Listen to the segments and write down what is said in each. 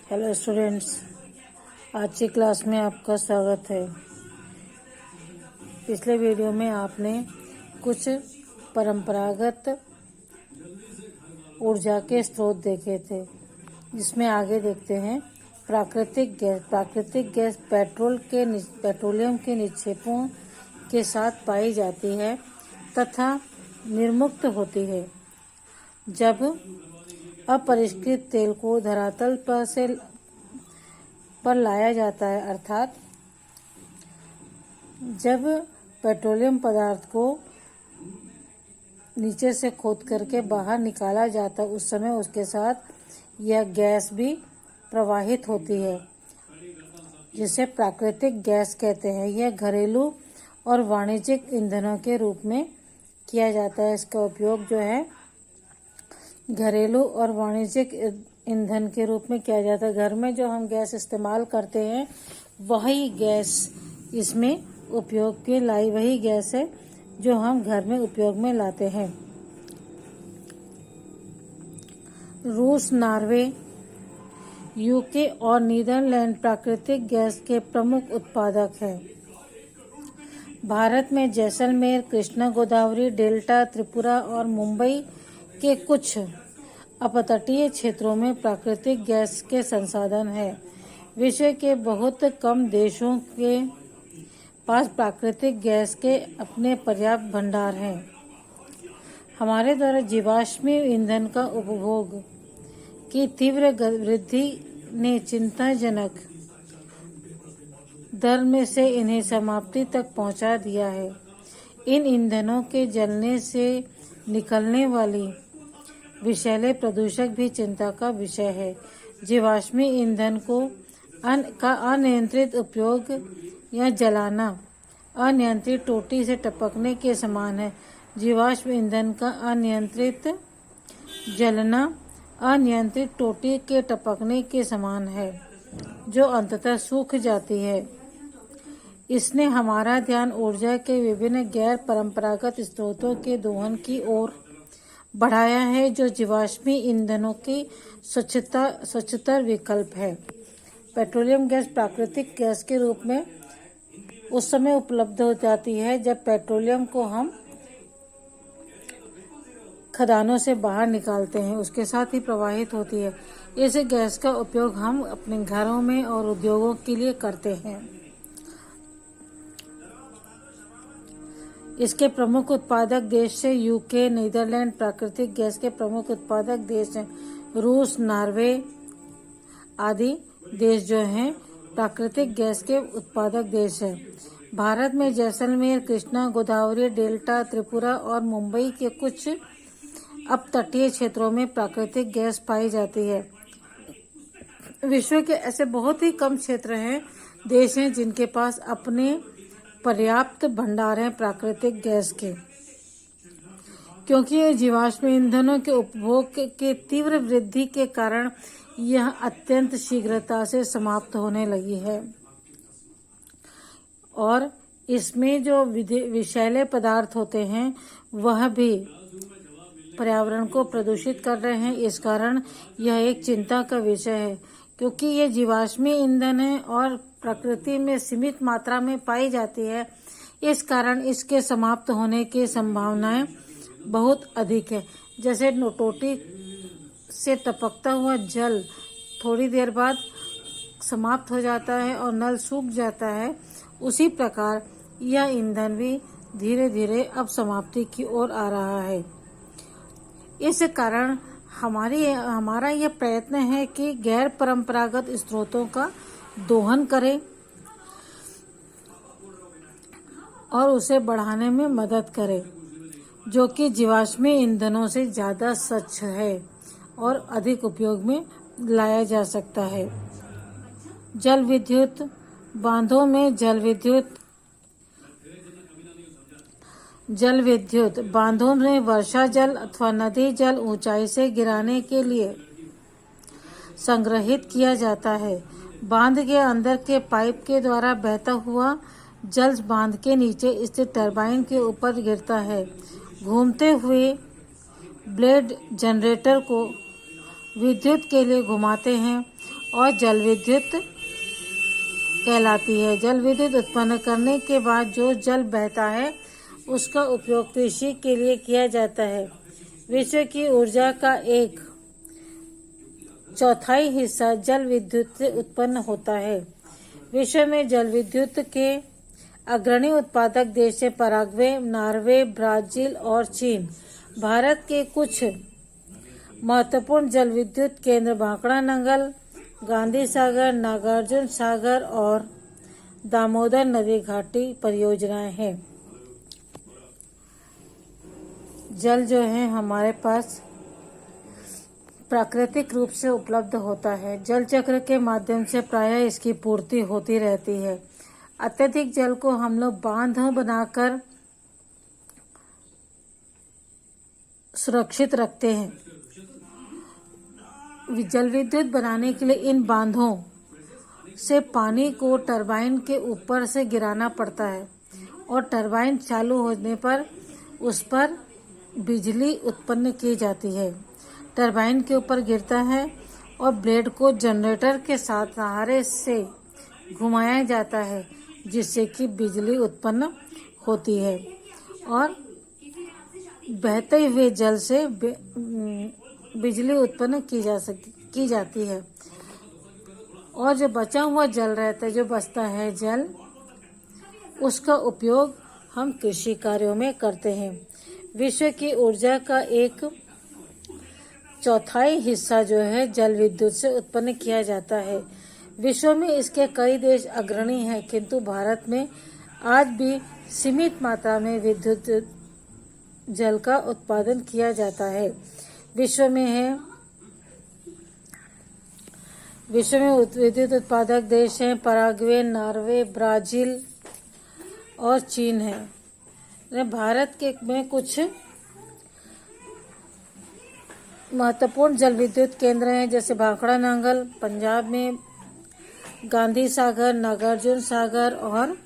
Hello students, आज की class में आपका स्वागत है। पिछले वीडियो में आपने कुछ परंपरागत ऊर्जा के स्रोत देखे थे, जिसमें आगे देखते हैं प्राकृतिक गैस। प्राकृतिक गैस पेट्रोलियम के निक्षेपों के साथ पाई जाती है तथा निर्मुक्त होती है। जब अपरिष्कृत तेल को धरातल पर लाया जाता है, अर्थात जब पेट्रोलियम पदार्थ को नीचे से खोद करके बाहर निकाला जाता है, उस समय उसके साथ यह गैस भी प्रवाहित होती है, जिसे प्राकृतिक गैस कहते हैं। यह घरेलू और वाणिज्यिक ईंधनों के रूप में किया जाता है। इसका उपयोग जो है घरेलू और वाणिज्यिक ईंधन के रूप में किया जाता है। घर में जो हम गैस इस्तेमाल करते हैं, वही गैस इसमें उपयोग की लाई वही गैस है जो हम घर में उपयोग में लाते हैं। रूस, नॉर्वे, यूके और नीदरलैंड प्राकृतिक गैस के प्रमुख उत्पादक हैं। भारत में जैसलमेर, कृष्णा गोदावरी डेल्टा, त्रिपुरा और मुंबई के कुछ अपतटीय क्षेत्रों में प्राकृतिक गैस के संसाधन हैं। विश्व के बहुत कम देशों के पास प्राकृतिक गैस के अपने पर्याप्त भंडार हैं। हमारे द्वारा जीवाश्मी ईंधन का उपभोग की तीव्र वृद्धि ने चिंताजनक दर में से इन्हें समाप्ति तक पहुंचा दिया है। इन ईंधनों के जलने से निकलने वाली विषैले प्रदूषक भी चिंता का विषय है। जीवाश्मी ईंधन का अनियंत्रित उपयोग या जलाना अनियंत्रित टोटी से टपकने के समान है। जीवाश्म ईंधन का अनियंत्रित जलना अनियंत्रित टोटी के टपकने के समान है, जो अंततः सूख जाती है। इसने हमारा ध्यान ऊर्जा के विभिन्न गैर परंपरागत स्रोतों के दोहन की ओर बढ़ाया है, जो जीवाश्मी ईंधनों की स्वच्छतर विकल्प है। पेट्रोलियम गैस प्राकृतिक गैस के रूप में उस समय उपलब्ध हो जाती है जब पेट्रोलियम को हम खदानों से बाहर निकालते हैं, उसके साथ ही प्रवाहित होती है। इस गैस का उपयोग हम अपने घरों में और उद्योगों के लिए करते हैं। इसके प्रमुख उत्पादक देश है यूके, नीदरलैंड। प्राकृतिक गैस के प्रमुख उत्पादक देश हैं रूस, नॉर्वे आदि देश जो हैं प्राकृतिक गैस के उत्पादक देश हैं। भारत में जैसलमेर, कृष्णा गोदावरी डेल्टा, त्रिपुरा और मुंबई के कुछ अपतटीय क्षेत्रों में प्राकृतिक गैस पाई जाती है। विश्व के ऐसे बहुत ही कम क्षेत्र हैं, देश हैं, जिनके पास अपने पर्याप्त भंडार हैं प्राकृतिक गैस के, क्योंकि जीवाश्म ईंधनों के उपभोग के तीव्र वृद्धि के कारण यह अत्यंत शीघ्रता से समाप्त होने लगी है और इसमें जो विषैले पदार्थ होते हैं वह भी पर्यावरण को प्रदूषित कर रहे हैं। इस कारण यह एक चिंता का विषय है, क्योंकि ये जीवाश्मी ईंधन है और प्रकृति में सीमित मात्रा में पाई जाती है। इस कारण इसके समाप्त होने की संभावनाएं बहुत अधिक है। जैसे टोटी से टपकता हुआ जल थोड़ी देर बाद समाप्त हो जाता है और नल सूख जाता है, उसी प्रकार यह ईंधन भी धीरे धीरे अब समाप्ति की ओर आ रहा है। इस कारण हमारा यह प्रयत्न है कि गैर परंपरागत स्रोतों का दोहन करें और उसे बढ़ाने में मदद करें, जो कि जीवाश्मी ईंधनों से ज़्यादा स्वच्छ है और अधिक उपयोग में लाया जा सकता है। जल विद्युत बांधों में बांधों में वर्षा जल अथवा नदी जल ऊंचाई से गिराने के लिए संग्रहित किया जाता है। बांध के अंदर के पाइप के द्वारा बहता हुआ जल बांध के नीचे स्थित टरबाइन के ऊपर गिरता है। घूमते हुए ब्लेड जनरेटर को विद्युत के लिए घुमाते हैं और जल विद्युत कहलाती है। जल विद्युत उत्पन्न करने के बाद जो जल बहता है उसका उपयोग कृषि के लिए किया जाता है। विश्व की ऊर्जा का 1/4 हिस्सा जल विद्युत से उत्पन्न होता है। विश्व में जल विद्युत के अग्रणी उत्पादक देश हैं पराग्वे, नॉर्वे, ब्राजील और चीन। भारत के कुछ महत्वपूर्ण जल विद्युत केंद्र भाखड़ा नंगल, गांधी सागर, नागार्जुन सागर और दामोदर नदी घाटी परियोजनाएं हैं। जल जो है हमारे पास प्राकृतिक रूप से उपलब्ध होता है। जल चक्र के माध्यम से प्रायः इसकी पूर्ति होती रहती है। अत्यधिक जल को हम लोग बांध बनाकर सुरक्षित रखते हैं। जल विद्युत बनाने के लिए इन बांधों से पानी को टरबाइन के ऊपर से गिराना पड़ता है और टरबाइन चालू होने पर उस पर बिजली उत्पन्न की जाती है। टरबाइन के ऊपर गिरता है और ब्लेड को जनरेटर के सहारे से घुमाया जाता है जिससे कि बिजली उत्पन्न होती है और बहते हुए जल से बिजली उत्पन्न की जाती है। और जो बचा हुआ जल रहता है, जो बचता है जल, उसका उपयोग हम कृषि कार्यों में करते हैं। विश्व की ऊर्जा का 1/4 हिस्सा जो है जल विद्युत से उत्पन्न किया जाता है। विश्व में इसके कई देश अग्रणी हैं, किंतु भारत में आज भी सीमित मात्रा में विद्युत जल का उत्पादन किया जाता है। विश्व में विद्युत उत्पादक देश हैं पराग्वे, नॉर्वे, ब्राजील और चीन है। भारत में कुछ महत्वपूर्ण जल विद्युत केंद्र हैं जैसे भाखड़ा नंगल पंजाब में, गांधी सागर, नागार्जुन सागर और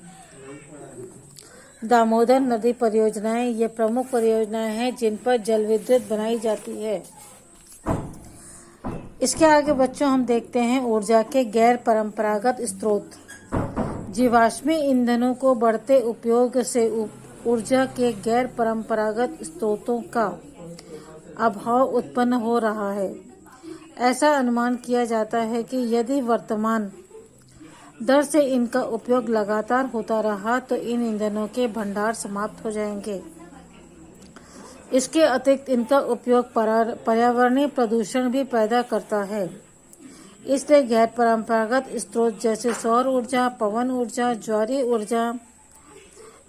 दामोदर नदी परियोजनाएं ये प्रमुख परियोजनाएं हैं जिन पर जल विद्युत बनाई जाती है। इसके आगे बच्चों हम देखते हैं ऊर्जा के गैर परंपरागत स्रोत। जीवाश्मी ईंधनों को बढ़ते उपयोग से ऊर्जा के गैर परंपरागत स्रोतों का अभाव उत्पन्न हो रहा है। ऐसा अनुमान किया जाता है कि यदि वर्तमान दर से इनका उपयोग लगातार होता रहा तो इन ईंधनों के भंडार समाप्त हो जाएंगे। इसके अतिरिक्त इनका उपयोग पर्यावरणीय प्रदूषण भी पैदा करता है। इसलिए गैर परंपरागत स्रोत जैसे सौर ऊर्जा, पवन ऊर्जा, ज्वारीय ऊर्जा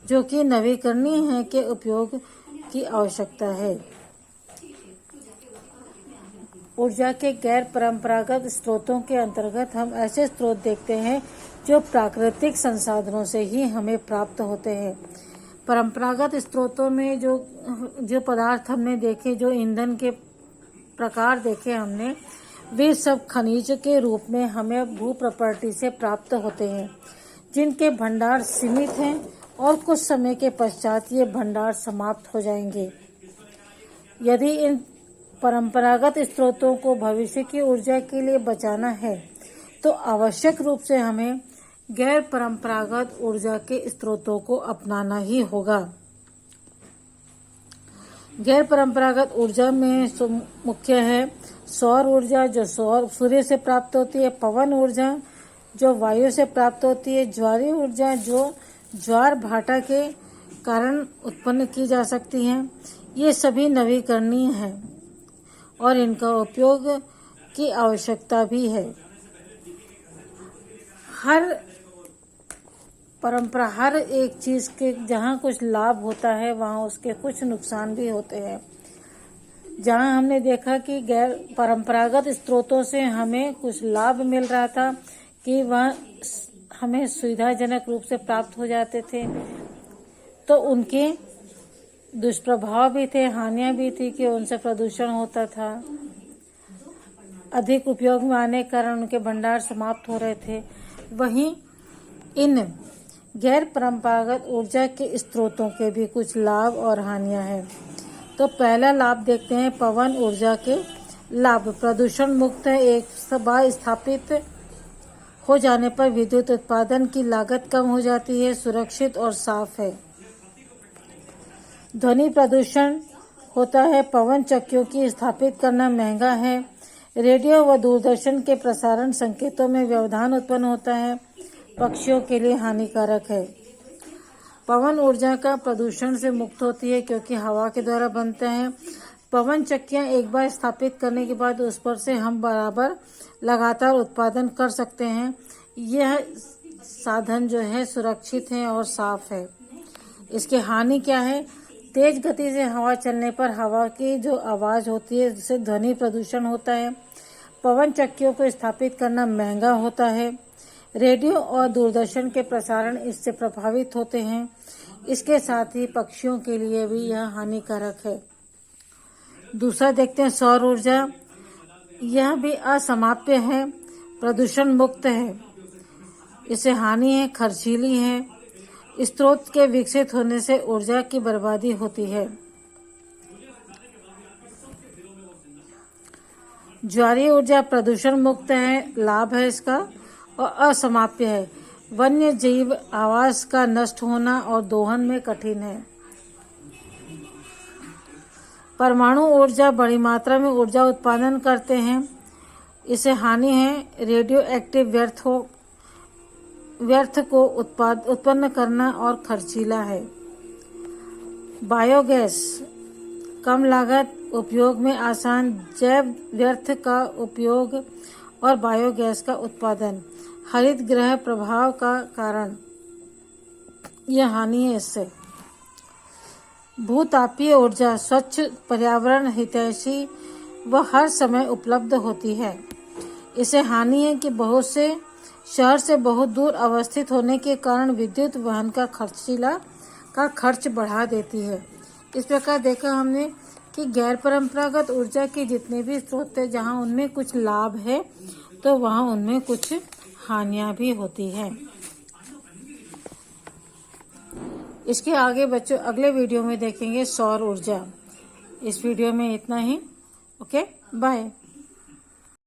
जो कि नवीकरणीय है के उपयोग की आवश्यकता है। ऊर्जा के गैर परंपरागत स्रोतों के अंतर्गत हम ऐसे स्रोत देखते हैं जो प्राकृतिक संसाधनों से ही हमें प्राप्त होते हैं। परंपरागत स्रोतों में जो पदार्थ हमने देखे, जो ईंधन के प्रकार देखे हमने, वे सब खनिज के रूप में हमें भू प्रॉपर्टी से प्राप्त होते हैं जिनके भंडार सीमित हैं और कुछ समय के पश्चात ये भंडार समाप्त हो जाएंगे। यदि इन परंपरागत स्रोतों को भविष्य की ऊर्जा के लिए बचाना है तो आवश्यक रूप से हमें गैर परंपरागत ऊर्जा के स्रोतों को अपनाना ही होगा। गैर परंपरागत ऊर्जा में मुख्य है सौर ऊर्जा जो सूर्य से प्राप्त होती है, पवन ऊर्जा जो वायु से प्राप्त होती है, ज्वारीय ऊर्जा जो ज्वार भाटा के कारण उत्पन्न की जा सकती हैं। ये सभी नवीकरणीय हैं और इनका उपयोग की आवश्यकता भी है। हर एक चीज के जहाँ कुछ लाभ होता है वहाँ उसके कुछ नुकसान भी होते हैं। जहाँ हमने देखा कि गैर परंपरागत स्रोतों से हमें कुछ लाभ मिल रहा था कि वह हमें सुविधाजनक रूप से प्राप्त हो जाते थे, तो उनके दुष्प्रभाव भी थे, हानियां भी थी कि उनसे प्रदूषण होता था। अधिक उपयोग में आने के कारण उनके भंडार समाप्त हो रहे थे। वहीं इन गैर परंपरागत ऊर्जा के स्रोतों के भी कुछ लाभ और हानियां हैं। तो पहला लाभ देखते हैं पवन ऊर्जा के लाभ प्रदूषण मुक्त है। एक बार स्थापित हो जाने पर विद्युत उत्पादन की लागत कम हो जाती है, सुरक्षित और साफ है। ध्वनि प्रदूषण होता है। पवन चक्कियों की स्थापित करना महंगा है। रेडियो व दूरदर्शन के प्रसारण संकेतों में व्यवधान उत्पन्न होता है, पक्षियों के लिए हानिकारक है। पवन ऊर्जा का प्रदूषण से मुक्त होती है क्योंकि हवा के द्वारा बनता है। पवन चक्कियां एक बार स्थापित करने के बाद उस पर से हम बराबर लगातार उत्पादन कर सकते हैं। यह साधन जो है सुरक्षित है और साफ है। इसकी हानि क्या है? तेज गति से हवा चलने पर हवा की जो आवाज होती है जिससे ध्वनि प्रदूषण होता है। पवन चक्कियों को स्थापित करना महंगा होता है। रेडियो और दूरदर्शन के प्रसारण इससे प्रभावित होते हैं। इसके साथ ही पक्षियों के लिए भी यह हानिकारक है। दूसरा देखते हैं सौर ऊर्जा। यह भी असमाप्य है, प्रदूषण मुक्त है। इससे हानि है, खर्चीली है। स्रोत के विकसित होने से ऊर्जा की बर्बादी होती है। ज्वारीय ऊर्जा प्रदूषण मुक्त है, लाभ है इसका और असमाप्य है। वन्य जीव आवास का नष्ट होना और दोहन में कठिन है। परमाणु ऊर्जा बड़ी मात्रा में ऊर्जा उत्पादन करते हैं। इसे हानि है, रेडियो एक्टिव व्यर्थ को उत्पन्न करना और खर्चीला है। बायोगैस कम लागत, उपयोग में आसान, जैव व्यर्थ का उपयोग और बायोगैस का उत्पादन। हरित गृह प्रभाव का कारण यह हानि है इससे। भूतापीय ऊर्जा स्वच्छ, पर्यावरण हितैषी व हर समय उपलब्ध होती है। इसे हानि है कि बहुत से शहर से बहुत दूर अवस्थित होने के कारण विद्युत वहन का खर्च बढ़ा देती है। इस प्रकार देखा हमने कि गैर परंपरागत ऊर्जा के जितने भी स्रोत हैं, जहाँ उनमें कुछ लाभ है तो वहाँ उनमें कुछ हानियां भी होती हैं। इसके आगे बच्चों अगले वीडियो में देखेंगे सौर ऊर्जा। इस वीडियो में इतना ही। Okay, bye.